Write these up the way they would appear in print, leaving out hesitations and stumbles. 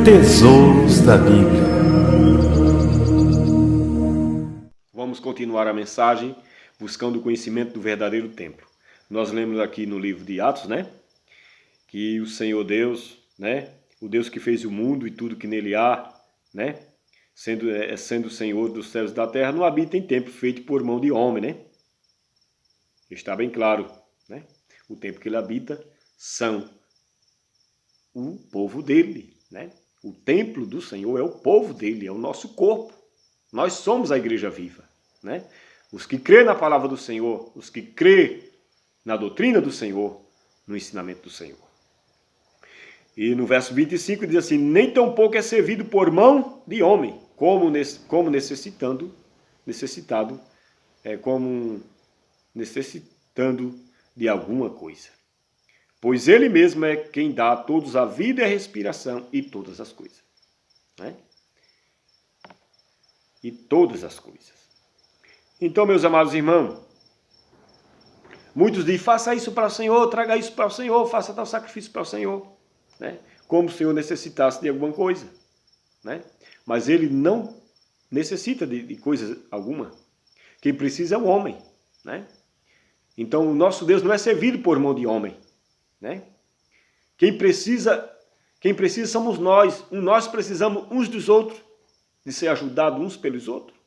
Tesouros da Bíblia. Vamos continuar a mensagem buscando o conhecimento do verdadeiro templo. Nós lemos aqui no livro de Atos, que o Senhor Deus, o Deus que fez o mundo e tudo que nele há, sendo o Senhor dos céus e da terra, não habita em templo feito por mão de homem, Está bem claro, O templo que ele habita são o povo dele, O templo do Senhor é o povo dele, é o nosso corpo. Nós somos a igreja viva, Os que crêem na palavra do Senhor, os que crêem na doutrina do Senhor, no ensinamento do Senhor. E no verso 25 diz assim: nem tampouco é servido por mão de homem, como necessitando de alguma coisa. Pois ele mesmo é quem dá a todos a vida e a respiração e todas as coisas. E todas as coisas. Então, meus amados irmãos, muitos dizem: faça isso para o Senhor, traga isso para o Senhor, faça tal sacrifício para o Senhor. Como se o Senhor necessitasse de alguma coisa. Mas ele não necessita de coisa alguma. Quem precisa é o homem. Então, o nosso Deus não é servido por mão de homem. Quem precisa somos nós. Nós precisamos uns dos outros, de ser ajudados uns pelos outros.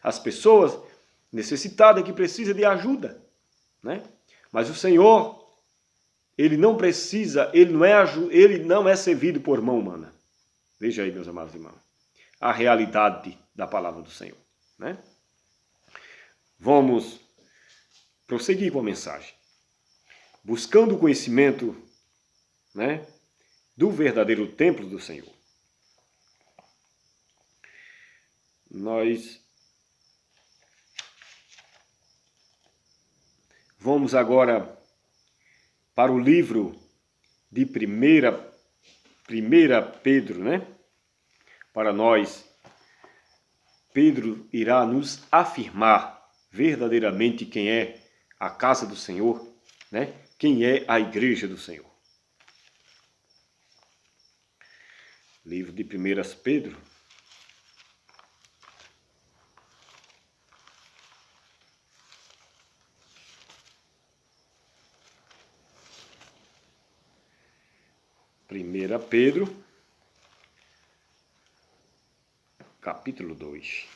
As pessoas necessitadas que precisam de ajuda. Mas o Senhor, ele não precisa, ele não é servido por mão humana. Veja aí, meus amados irmãos, a realidade da palavra do Senhor. Vamos prosseguir com a mensagem. Buscando o conhecimento, do verdadeiro templo do Senhor. Nós vamos agora para o livro de 1 Pedro, Para nós, Pedro irá nos afirmar verdadeiramente quem é a casa do Senhor, Quem é a igreja do Senhor. Livro de 1 Pedro. Primeira Pedro, capítulo 2.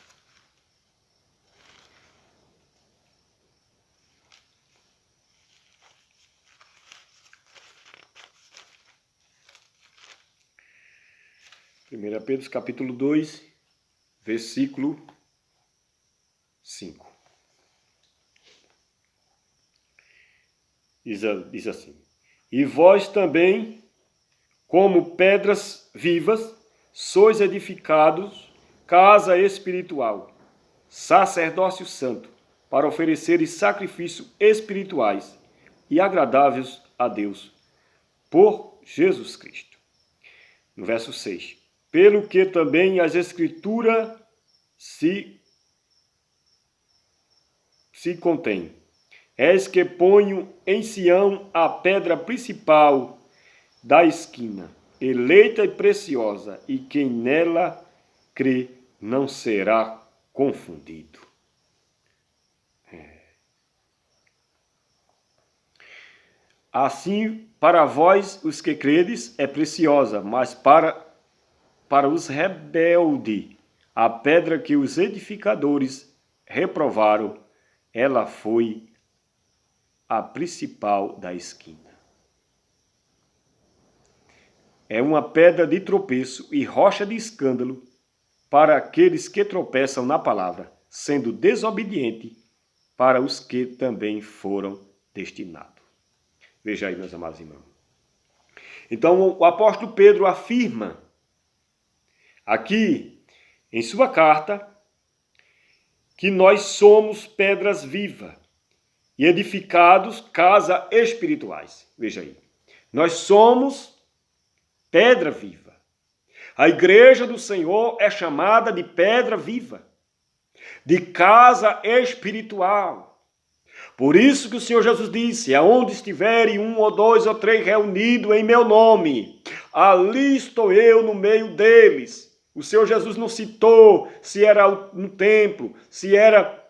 Primeira Pedro, capítulo 2, versículo 5. Diz assim: e vós também, como pedras vivas, sois edificados casa espiritual, sacerdócio santo, para ofereceres sacrifícios espirituais e agradáveis a Deus, por Jesus Cristo. No verso 6. Pelo que também as Escrituras se contêm. Eis que ponho em Sião a pedra principal da esquina, eleita e preciosa, e quem nela crê não será confundido. Assim, para vós, os que credes, é preciosa, mas para os rebeldes, a pedra que os edificadores reprovaram, ela foi a principal da esquina. É uma pedra de tropeço e rocha de escândalo para aqueles que tropeçam na palavra, sendo desobediente para os que também foram destinados. Veja aí, meus amados irmãos. Então, o apóstolo Pedro afirma aqui em sua carta que nós somos pedras vivas e edificados casas espirituais. Veja aí. Nós somos pedra viva. A igreja do Senhor é chamada de pedra viva, de casa espiritual. Por isso que o Senhor Jesus disse: aonde estiverem 1 ou 2 ou 3 reunidos em meu nome, ali estou eu no meio deles. O Senhor Jesus não citou se era no templo, se era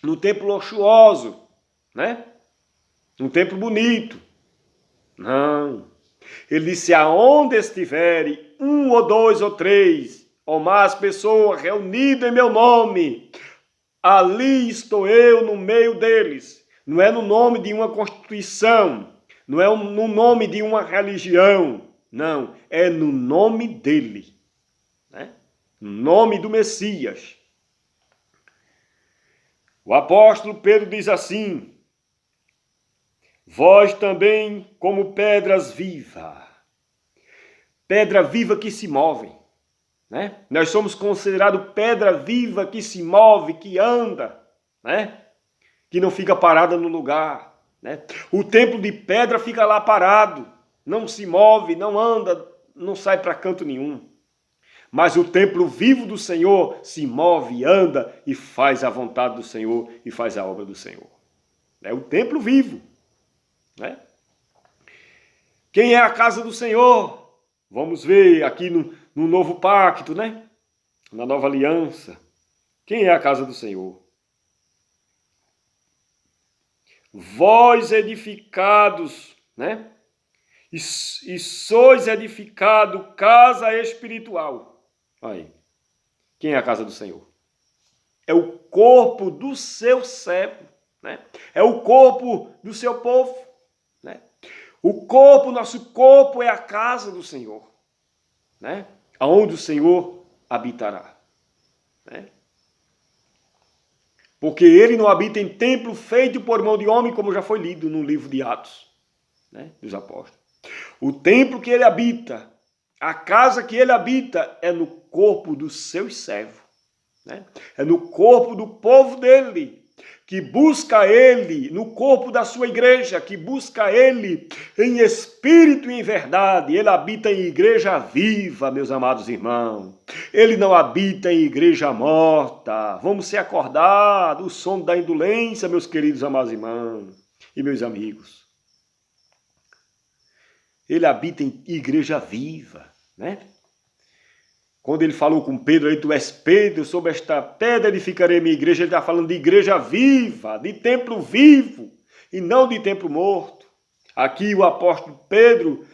no templo luxuoso, né? Um templo bonito. Não. Ele disse, aonde estiverem um ou dois ou três, ou mais pessoas reunidas em meu nome, ali estou eu no meio deles. Não é no nome de uma constituição, não é no nome de uma religião, não, é no nome dele, né? No nome do Messias. O apóstolo Pedro diz assim, vós também como pedras vivas, pedra viva que se move, né? Nós somos considerados pedra viva que se move, que anda, né? Que não fica parada no lugar, né? O templo de pedra fica lá parado, não se move, não anda, não sai para canto nenhum. Mas o templo vivo do Senhor se move, anda e faz a vontade do Senhor e faz a obra do Senhor. É o templo vivo, né? Quem é a casa do Senhor? Vamos ver aqui no novo pacto, né? Na nova aliança. Quem é a casa do Senhor? Vós edificados, né? E sois edificado casa espiritual. Aí. Quem é a casa do Senhor? É o corpo do seu servo, né? É o corpo do seu povo, né? O corpo, nosso corpo é a casa do Senhor, né? Aonde o Senhor habitará, né? Porque ele não habita em templo feito por mão de homem, como já foi lido no livro de Atos, né? Dos Apóstolos. O templo que ele habita, a casa que ele habita é no corpo dos seus servos, né? É no corpo do povo dele, que busca ele, no corpo da sua igreja, que busca ele em espírito e em verdade. Ele habita em igreja viva, meus amados irmãos. Ele não habita em igreja morta. Vamos se acordar do sono da indolência, meus queridos amados irmãos e meus amigos. Ele habita em igreja viva, né? Quando ele falou com Pedro, aí tu és Pedro, sobre esta pedra edificarei minha igreja, ele está falando de igreja viva, de templo vivo, e não de templo morto. Aqui o apóstolo Pedro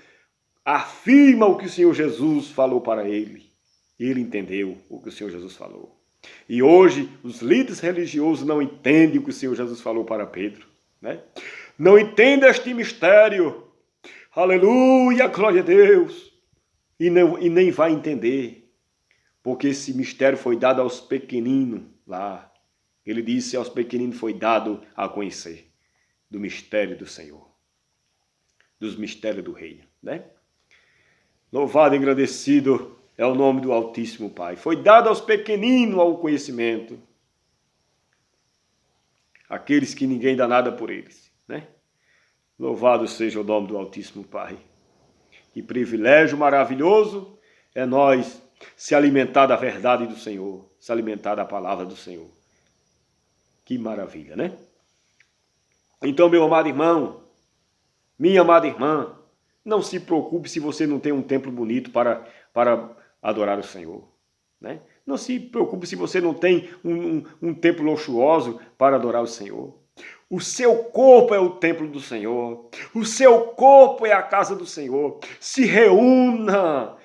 afirma o que o Senhor Jesus falou para ele. E ele entendeu o que o Senhor Jesus falou. E hoje os líderes religiosos não entendem o que o Senhor Jesus falou para Pedro, né? Não entendem este mistério. Aleluia, glória a Deus. E nem vai entender. Porque esse mistério foi dado aos pequeninos lá. Ele disse, aos pequeninos foi dado a conhecer do mistério do Senhor. Dos mistérios do reino, né? Louvado e agradecido é o nome do Altíssimo Pai. Foi dado aos pequeninos ao conhecimento. Aqueles que ninguém dá nada por eles, né? Louvado seja o nome do Altíssimo Pai. Que privilégio maravilhoso é nós se alimentar da verdade do Senhor, se alimentar da palavra do Senhor. Que maravilha, né? Então, meu amado irmão, minha amada irmã, não se preocupe se você não tem um templo bonito para adorar o Senhor, né? Não se preocupe se você não tem um templo luxuoso para adorar o Senhor. O seu corpo é o templo do Senhor. O seu corpo é a casa do Senhor. Se reúna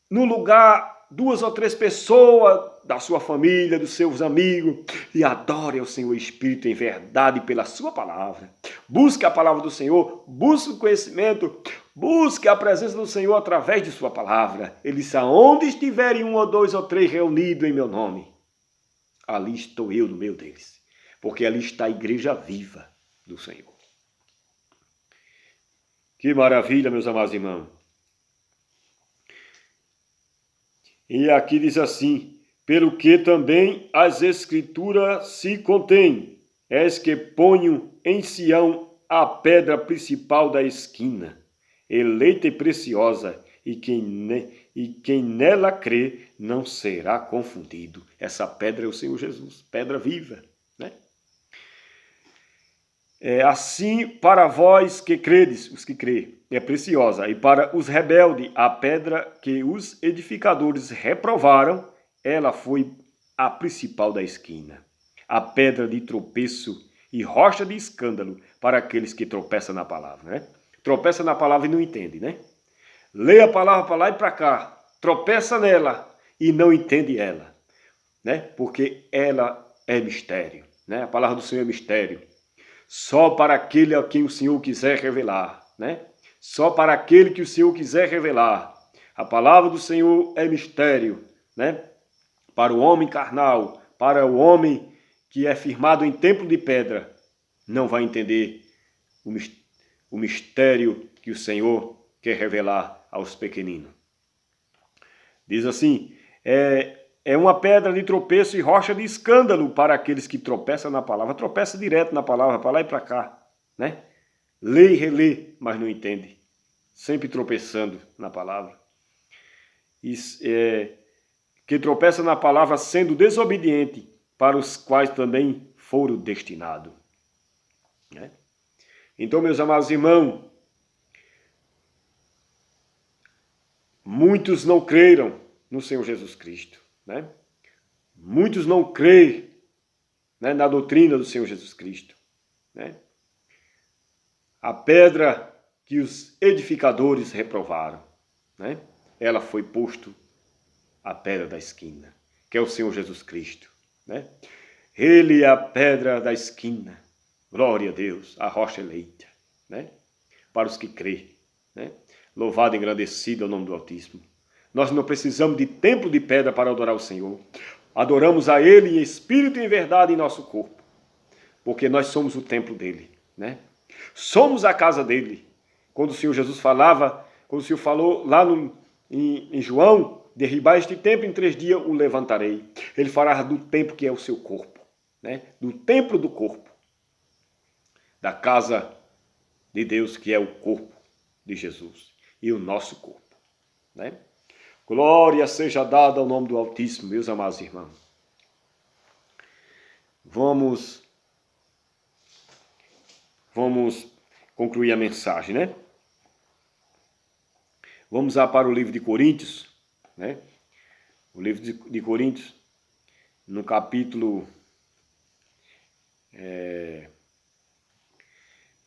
no lugar 2 ou 3 pessoas da sua família, dos seus amigos, e adore ao Senhor Espírito em verdade pela sua palavra. Busque a palavra do Senhor, busque o conhecimento, busque a presença do Senhor através de sua palavra. Ele disse, aonde estiverem 1 ou 2 ou 3 reunidos em meu nome, ali estou eu no meio deles, porque ali está a igreja viva do Senhor. Que maravilha, meus amados irmãos. E aqui diz assim, pelo que também as escrituras se contêm, és que ponho em Sião a pedra principal da esquina, eleita e preciosa, e quem nela crê não será confundido. Essa pedra é o Senhor Jesus, pedra viva, né? É assim para vós que credes, os que crê. é preciosa, e para os rebeldes, a pedra que os edificadores reprovaram, ela foi a principal da esquina, a pedra de tropeço e rocha de escândalo para aqueles que tropeçam na palavra, né? Tropeça na palavra e não entende, né? Lê a palavra para lá e para cá, tropeça nela e não entende ela, né? Porque ela é mistério, né? A palavra do Senhor é mistério. Só para aquele a quem o Senhor quiser revelar, né? Só para aquele que o Senhor quiser revelar. A palavra do Senhor é mistério, né? Para o homem carnal, para o homem que é firmado em templo de pedra, não vai entender o mistério que o Senhor quer revelar aos pequeninos. Diz assim, é uma pedra de tropeço e rocha de escândalo para aqueles que tropeçam na palavra. Tropeça direto na palavra, para lá e para cá, né? Lê e relê, mas não entende. Sempre tropeçando na palavra. Que tropeça na palavra sendo desobediente, para os quais também foram destinados. Né? Então, meus amados irmãos, muitos não creram no Senhor Jesus Cristo. Né? Muitos não creem, né, na doutrina do Senhor Jesus Cristo. Né? A pedra que os edificadores reprovaram, né? Ela foi posto a pedra da esquina, que é o Senhor Jesus Cristo. Né? Ele é a pedra da esquina, glória a Deus, a rocha eleita, né? Para os que crêem. Né? Louvado e engrandecido é o nome do Altíssimo. Nós não precisamos de templo de pedra para adorar o Senhor. Adoramos a Ele em espírito e em verdade em nosso corpo, porque nós somos o templo dEle. Né? Somos a casa dEle. Quando o Senhor Jesus falava, quando o Senhor falou lá em João, derribar este templo em 3 dias o levantarei. Ele fará do templo que é o seu corpo, né? Do templo do corpo, da casa de Deus que é o corpo de Jesus e o nosso corpo. Né? Glória seja dada ao nome do Altíssimo, meus amados irmãos. Vamos concluir a mensagem, né? Vamos lá para o livro de Coríntios, né? O livro de Coríntios, no capítulo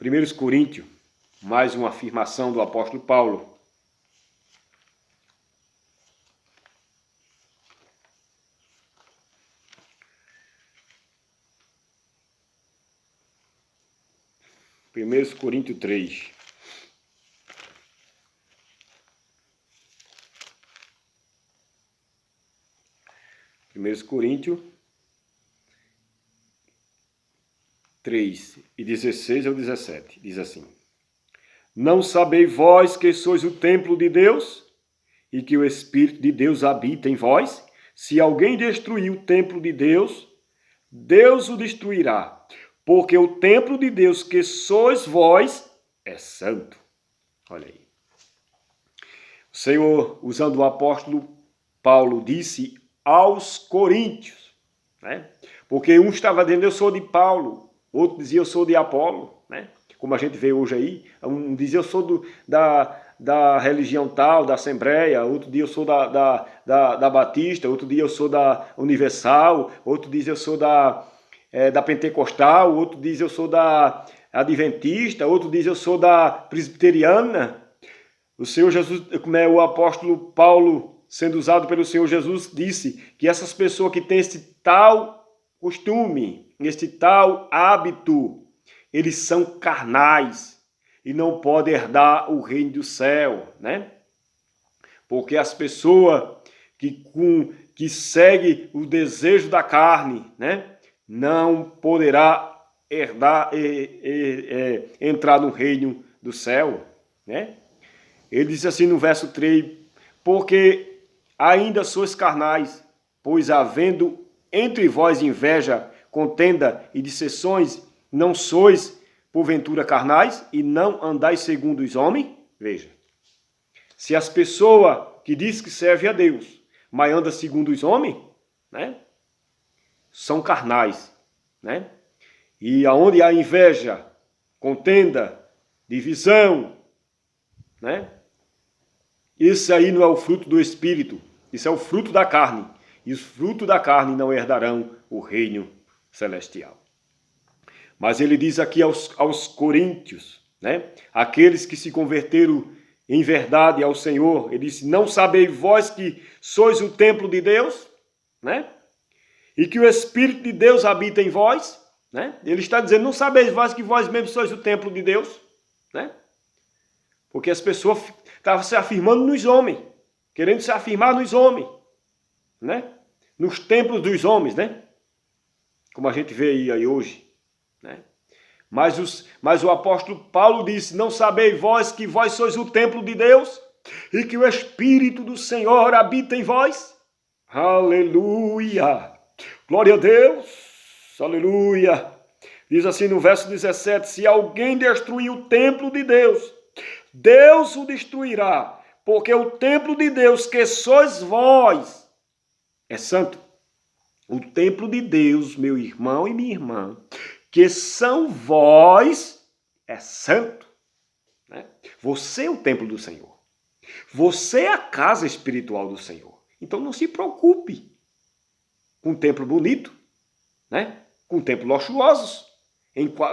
1 Coríntios, mais uma afirmação do apóstolo Paulo. Primeiros Coríntios 3. Primeiros Coríntios 3, e 16 ao 17, diz assim: Não sabeis vós que sois o templo de Deus, e que o Espírito de Deus habita em vós? Se alguém destruir o templo de Deus, Deus o destruirá, porque o templo de Deus que sois vós é santo. Olha aí. O Senhor, usando o apóstolo Paulo, disse aos coríntios, né? Porque um estava dizendo, eu sou de Paulo, outro dizia, eu sou de Apolo, né? Como a gente vê hoje aí, um dizia, eu sou da religião tal, da Assembleia, outro dia eu sou da Batista, outro dia eu sou da Universal, outro diz eu sou da Pentecostal, outro diz eu sou da Adventista, outro diz eu sou da Presbiteriana. O Senhor Jesus, como é o apóstolo Paulo, sendo usado pelo Senhor Jesus, disse que essas pessoas que têm esse tal costume, esse tal hábito, eles são carnais e não podem herdar o reino do céu, né? Porque as pessoas que seguem o desejo da carne, né, não poderá herdar entrar no reino do céu, né? Ele diz assim no verso 3, porque ainda sois carnais, pois havendo entre vós inveja, contenda e dissensões, não sois porventura carnais e não andais segundo os homens? Veja, se as pessoas que diz que serve a Deus, mas anda segundo os homens, né, são carnais, né? E aonde há inveja, contenda, divisão, né? Esse aí não é o fruto do Espírito, isso é o fruto da carne. E os frutos da carne não herdarão o reino celestial. Mas ele diz aqui aos coríntios, né? Aqueles que se converteram em verdade ao Senhor, ele disse, não sabeis vós que sois o templo de Deus, né? E que o Espírito de Deus habita em vós, né? Ele está dizendo, não sabeis vós que vós mesmos sois o templo de Deus, né? Porque as pessoas estavam se afirmando nos homens, querendo se afirmar nos homens, né? Nos templos dos homens, né? Como a gente vê aí hoje, né? Mas o apóstolo Paulo disse, não sabeis vós que vós sois o templo de Deus e que o Espírito do Senhor habita em vós? Aleluia! Glória a Deus! Aleluia! Diz assim no verso 17, se alguém destruir o templo de Deus, Deus o destruirá, porque o templo de Deus que sois vós é santo. O templo de Deus, meu irmão e minha irmã, que são vós, é santo. Né? Você é o templo do Senhor. Você é a casa espiritual do Senhor. Então não se preocupe com um templo bonito, né? Com um templo luxuosos,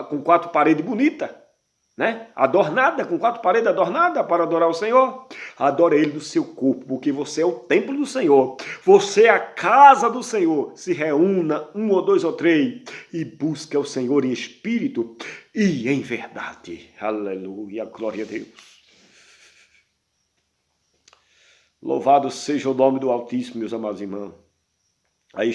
com 4 paredes bonitas, né? Adornada, com 4 paredes adornadas para adorar o Senhor. Adore Ele no seu corpo, porque você é o templo do Senhor. Você é a casa do Senhor. Se reúna 1 ou 2 ou 3 e busque o Senhor em espírito e em verdade. Aleluia, glória a Deus. Louvado seja o nome do Altíssimo, meus amados irmãos. Aí